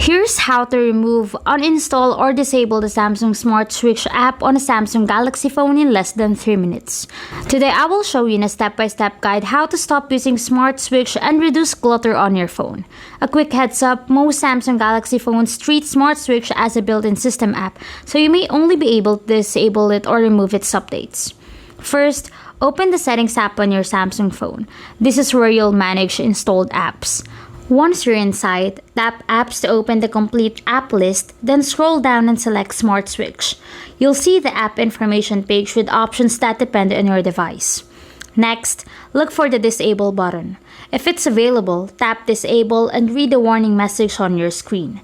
Here's how to remove, uninstall, or disable the Samsung Smart Switch app on a Samsung Galaxy phone in less than 3 minutes. Today I will show you in a step-by-step guide how to stop using Smart Switch and reduce clutter on your phone. A quick heads up, most Samsung Galaxy phones treat Smart Switch as a built-in system app, so you may only be able to disable it or remove its updates. First, open the Settings app on your Samsung phone. This is where you'll manage installed apps. Once you're inside, tap Apps to open the complete app list, then scroll down and select Smart Switch. You'll see the app information page with options that depend on your device. Next, look for the Disable button. If it's available, tap Disable and read the warning message on your screen.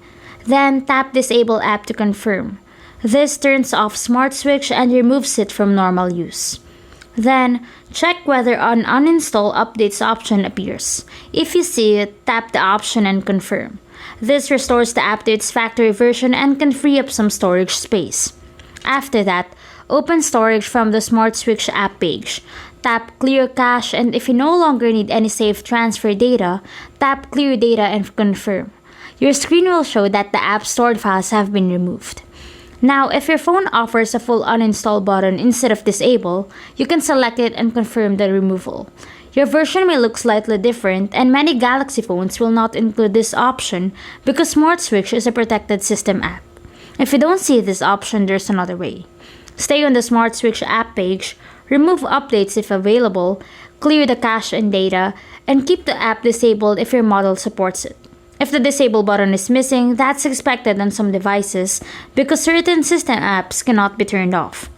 Then tap Disable app to confirm. This turns off Smart Switch and removes it from normal use. Then, check whether an Uninstall Updates option appears. If you see it, tap the option and confirm. This restores the app to its factory version and can free up some storage space. After that, open storage from the Smart Switch app page. Tap Clear Cache, and if you no longer need any saved transfer data, tap Clear Data and confirm. Your screen will show that the app stored files have been removed. Now, if your phone offers a full uninstall button instead of disable, you can select it and confirm the removal. Your version may look slightly different, and many Galaxy phones will not include this option because Smart Switch is a protected system app. If you don't see this option, there's another way. Stay on the Smart Switch app page, remove updates if available, clear the cache and data, and keep the app disabled if your model supports it. If the Disable button is missing, that's expected on some devices because certain system apps cannot be turned off.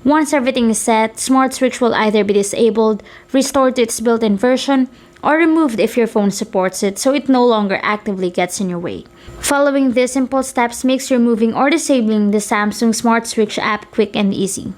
Once everything is set, Smart Switch will either be disabled, restored to its built-in version, or removed if your phone supports it so it no longer actively gets in your way. Following these simple steps makes removing or disabling the Samsung Smart Switch app quick and easy.